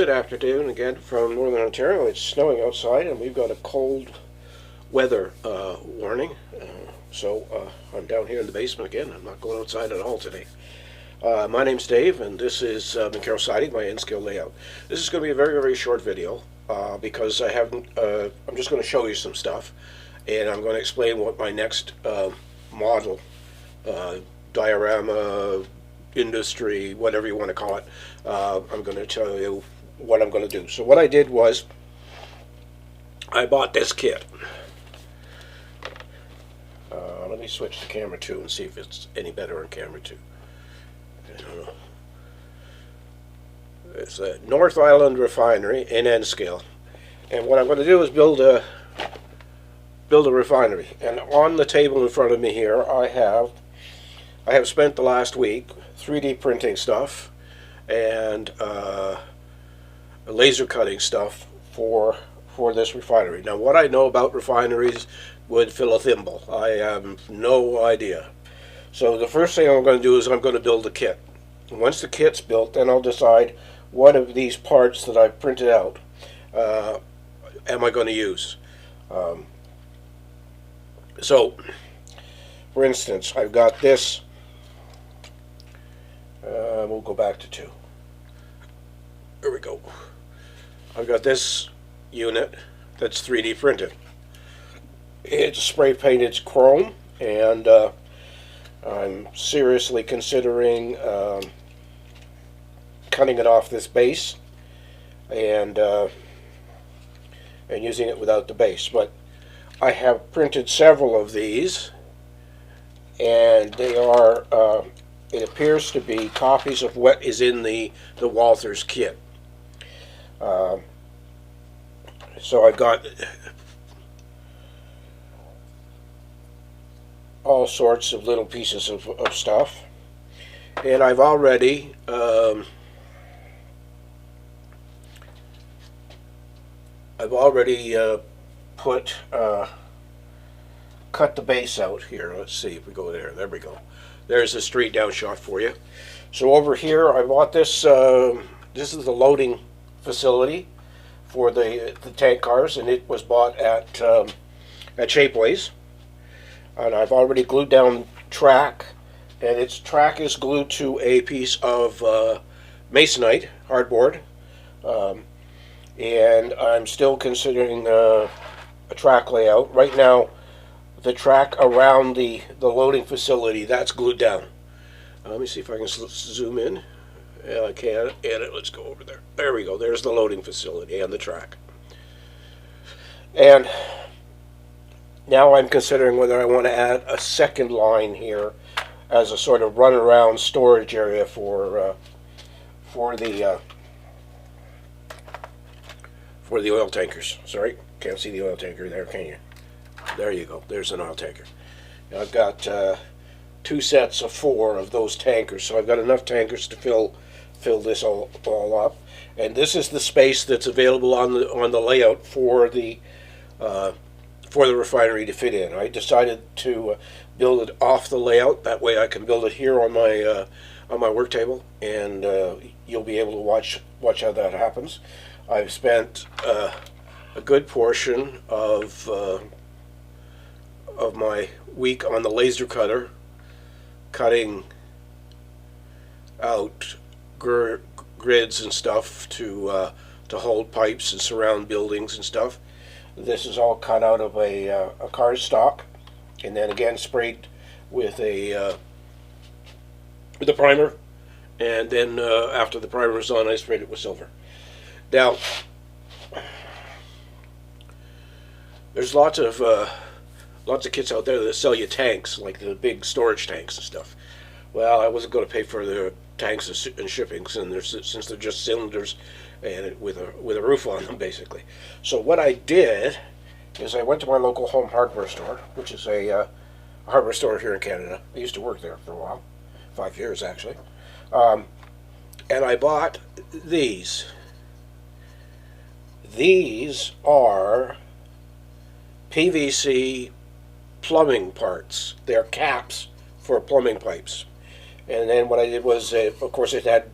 good afternoon again from Northern Ontario. It's snowing outside and we've got a cold weather warning. So I'm down here in the basement again. I'm not going outside at all today. My name's Dave and this is McCarroll Siding, my N-scale layout. This is going to be a very, very short video because I haven't, I'm just going to show you some stuff and I'm going to explain what my next model, diorama, industry, whatever you want to call it, I'm going to tell you what I'm going to do. So what I did was I bought this kit. Let me switch to camera 2 and see if it's any better on camera 2. I don't know. It's a North Island Refinery in N-scale, and what I'm going to do is build a refinery. And on the table in front of me here I have spent the last week 3D printing stuff and laser cutting stuff for this refinery. Now what I know about refineries would fill a thimble. I have no idea. So the first thing I'm going to do is I'm going to build a kit. And once the kit's built, then I'll decide what of these parts that I've printed out am I going to use. So for instance, I've got this. We'll go back to 2. There we go. I've got this unit that's 3D printed. It's spray painted chrome, and I'm seriously considering cutting it off this base and using it without the base. But I have printed several of these, and they are it appears to be copies of what is in the Walthers kit. So I've got all sorts of little pieces of stuff, and I've already cut the base out here. Let's see if we go there. There we go. There's a straight down shot for you. So over here I bought this. This is the loading facility for the tank cars, and it was bought at Shapeways. And I've already glued down track, and its track is glued to a piece of masonite hardboard, and I'm still considering a track layout. Right now the track around the loading facility, that's glued down. Let me see if I can zoom in. Yeah, I can. And let's go over there. There we go. There's the loading facility and the track. And now I'm considering whether I want to add a second line here as a sort of runaround storage area for the oil tankers. Sorry, can't see the oil tanker there, can you? There you go. There's an oil tanker. Now I've got 2 sets of 4 of those tankers, so I've got enough tankers to fill this all up. And this is the space that's available on the layout for the refinery to fit in. I decided to build it off the layout. That way I can build it here on my work table, and you'll be able to watch how that happens. I've spent a good portion of my week on the laser cutter, cutting out grids and stuff to hold pipes and surround buildings and stuff. This is all cut out of a cardstock, and then again sprayed with the primer, and then after the primer is on, I sprayed it with silver. Now, there's lots of kits out there that sell you tanks, like the big storage tanks and stuff. Well, I wasn't going to pay for the tanks and shipping, since they're just cylinders and with a roof on them, basically. So what I did is I went to my local home hardware store, which is a hardware store here in Canada. I used to work there for a while, 5 years actually, and I bought these. These are PVC plumbing parts. They're caps for plumbing pipes. And then what I did was, of course, it had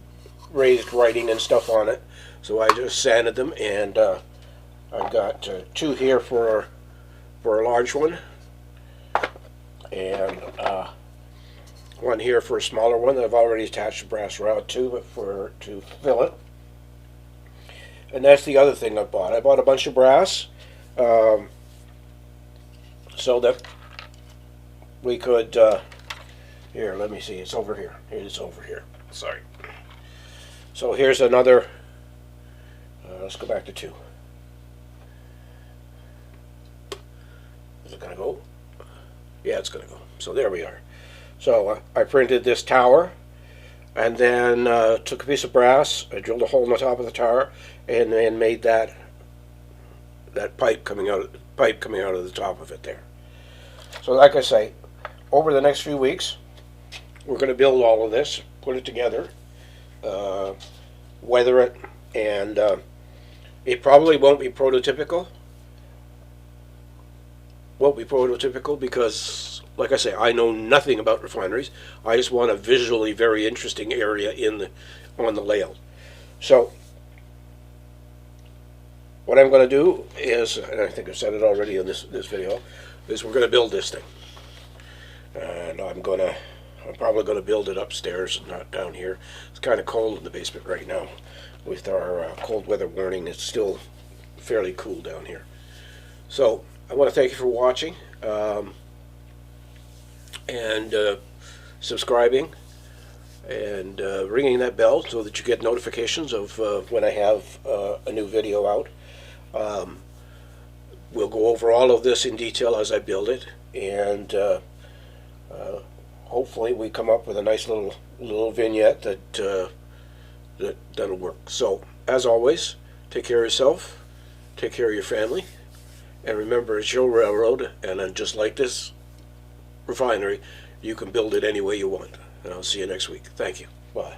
raised writing and stuff on it, So I just sanded them, and I've got two here for a large one, and one here for a smaller one that I've already attached a brass rod to, but to fill it. And that's the other thing I bought. I bought a bunch of brass so that we could, here, let me see, it's over here. It's over here. Sorry. So here's another, let's go back to 2. Is it going to go? Yeah, it's going to go. So there we are. So I printed this tower, and then took a piece of brass, I drilled a hole in the top of the tower, and then made that pipe coming out of the top of it there. So like I say, over the next few weeks, we're going to build all of this, put it together, weather it, and it probably won't be prototypical. Won't be prototypical because, like I say, I know nothing about refineries. I just want a visually very interesting area on the layout. So what I'm going to do is, and I think I've said it already in this video, is we're going to build this thing, and I'm probably going to build it upstairs and not down here. It's kind of cold in the basement right now with our cold weather warning. It's still fairly cool down here. So I want to thank you for watching and subscribing and ringing that bell so that you get notifications of when I have a new video out. We'll go over all of this in detail as I build it, and hopefully we come up with a nice little vignette that'll work. So as always, take care of yourself, take care of your family. And remember, it's your railroad, and just like this refinery, you can build it any way you want. And I'll see you next week. Thank you. Bye.